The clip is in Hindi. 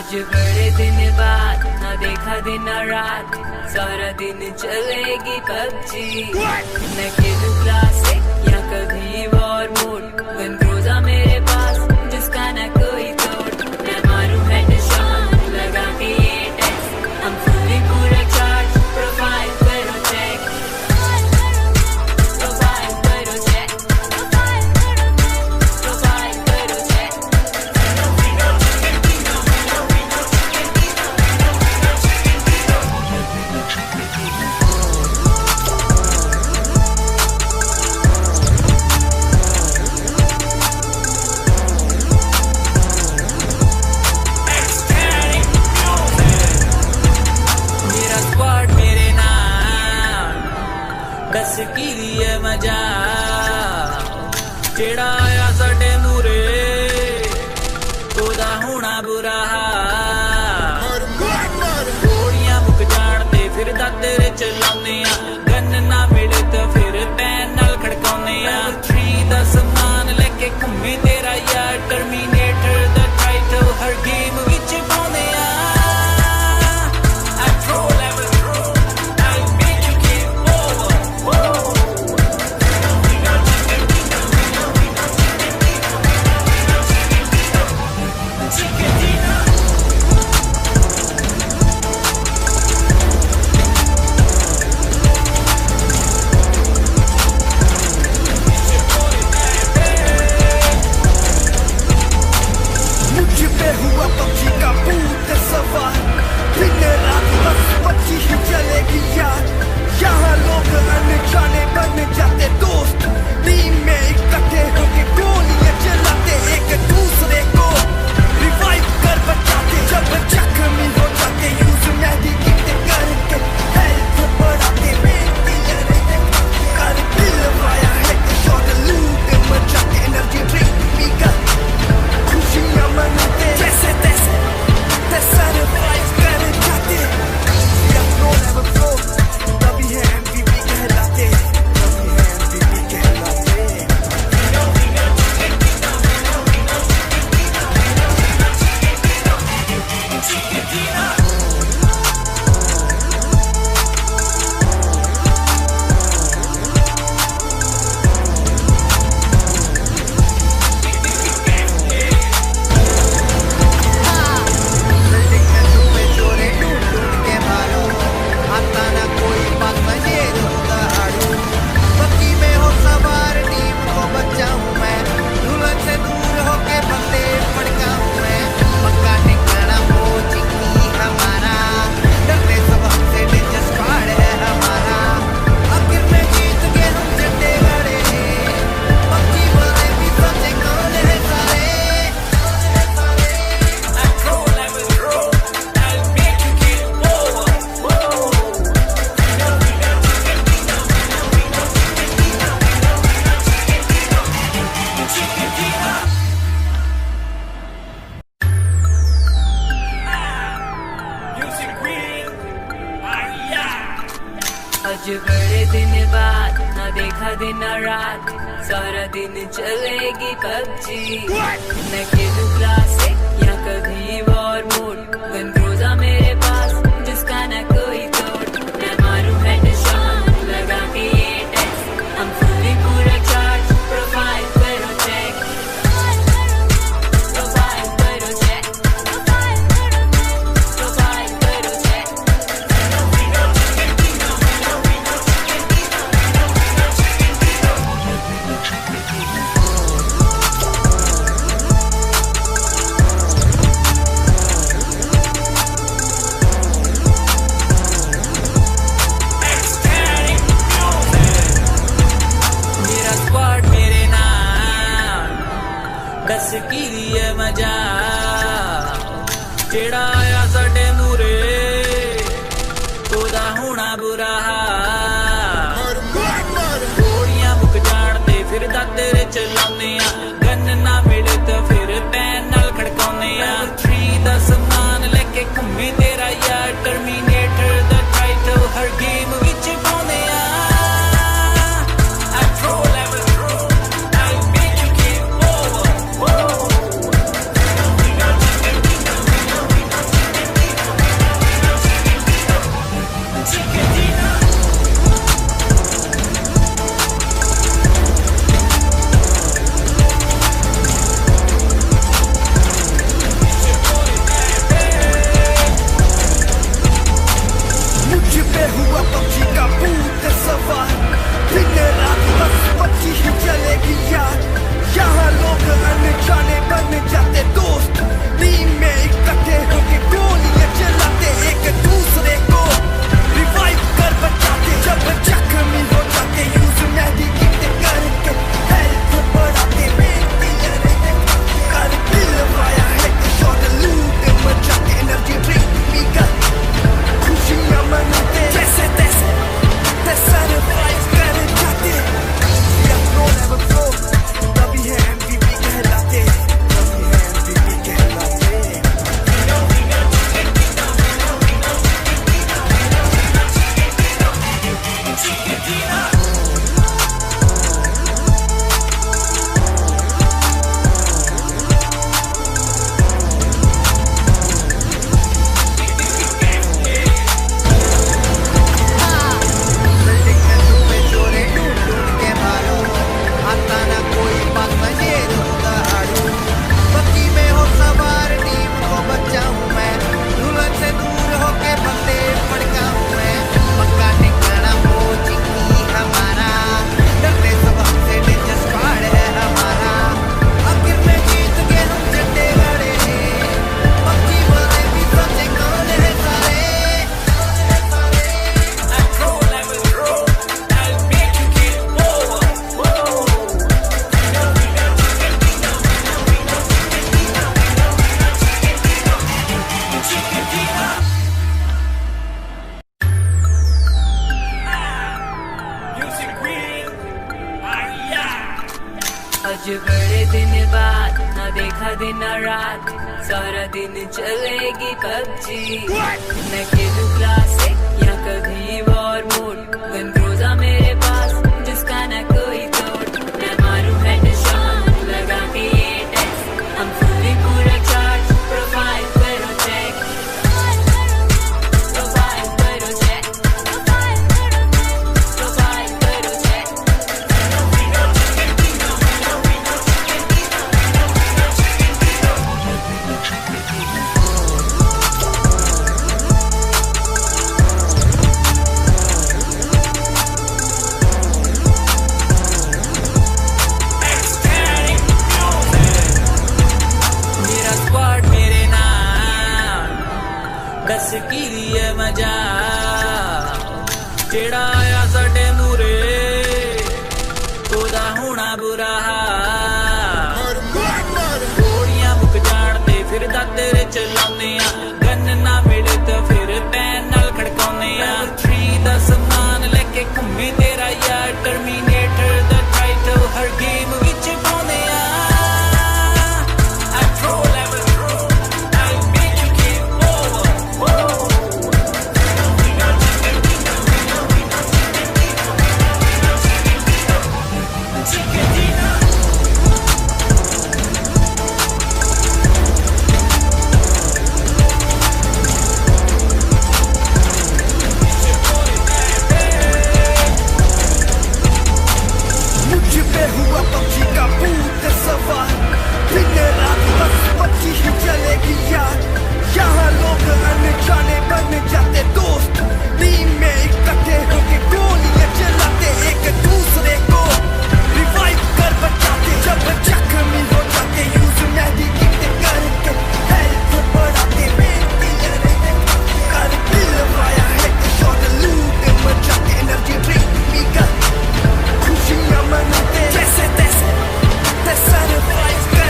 आज बड़े दिन बाद ना देखा दिन और रात, सारा दिन चलेगी पबजी। मैं खेलूं क्लासिक या कभी वॉर मोड, गन क्रूज़ा मेरे पास जिसका ना कोई तोड़। मैं मारूं हेडशॉट लगा के ये टेस्ट, हम फुली पूरा चार्ज। प्रोफाइल करो चेक, प्रोफाइल करो चेक, प्रोफाइल करो चेक। मेरा स्क्वाड मेरे नाम, दस की लिए मजा जेड़ा आया साडे मूरे, ओदा होना बुरा हाल। गोलियां मुक जान ते फिर दादरे चलाउने आ, गन ना मिले तो फिर पैन नाल खड़काउने आ। 3 दा समान लेके घूमे तेरा यार, टर्मिनेटर दा टाइटल हर गेम विच पाउने आ। यहाँ लोग अनजाने बन जाते दोस्त, टीम में इकट्ठे होके गोलियां चलाते, एक दूसरे को रिवाइव कर बचाते। जब जख्मी हो जाते यूज मेडिकेट करके हेल्थ बढ़ाते। कर दिलवाया हेडशॉट लूट मचाते, एनर्जी ड्रिंक पीकर खुशियां मनाते। जैसे तैसे सरवाइव कर जाते, अपनों लेवल फ्लो तभी है MVP कहलाते, तभी है MVP कहलाते। बिल्डिंग में धुएं चोरे ढूंढ ढूंढ के मारो, आता ना कोई बात ना ये दहाड़ू। बग्गी में हो सवार टीम को बचाऊं मैं, दुल्हन से दूर होके बंदे भड़काऊं मैं। पक्का ठिकाना हो चिंगी हमारा, डरते सब हमसे डेंजर स्क्वाड है हमारा। आखिर में जीत के हम झंडे गाड़े, पक्की वाले भी सोचे कौन है सारे। आज बड़े दिन बाद ना देखा दिन और रात, सारा दिन चलेगी पबजी। मैं खेलूं क्लासिक या कभी वॉर मोड, गन क्रूज़ा मेरे पास जिसका ना कोई तोड़। मैं मारूं हेडशॉट लगा के ये टेस्ट, हम फुली पूरा चार्ज। प्रोफाइल करो चेक, प्रोफाइल करो चेक, प्रोफाइल करो चेक। मेरा स्क्वाड मेरे नाम, दस की लिए मजा जेड़ा आया साडे मूरे, ओदा होना बुरा हाल। गोलियां मुक जान ते फिर दादरे चलाउने आ, गन ना मिले तो फिर पैन नाल खड़काउने आ। 3 दा समान लेके घूमे तेरा यार, टर्मिनेटर दा टाइटल हर गेम विच पाउने आ। आज बड़े दिन बाद ना देखा दिन ना रात सारा दिन चलेगी पबजी मैं खेलूं क्लासिक या कभी वॉर मोड गन ग्रोजा मेरे पास जिसका ना कोई तोड़ मैं मारूं हेडशॉट लगा के ये टेस्ट हम फुली पूरा चार्ज प्रोफाइल करो चेक प्रोफाइल करो चेक प्रोफाइल करो चेक मेरा स्क्वाड मेरे नाम दस की है मजा जेड़ा आया साडे मूरे ओदा होना बुरा हाल गोलियां मुक जान ते फिर तेरे चलाने आ गन ना मिले तो फिर पैन नाल खड़काउने आ 3 दा समान लेके घूमे तेरा यार टर्मिनेटर दा टाइटल हर गेम विच पाउने आ I pro level through I make you keep over मुझ पे हुआ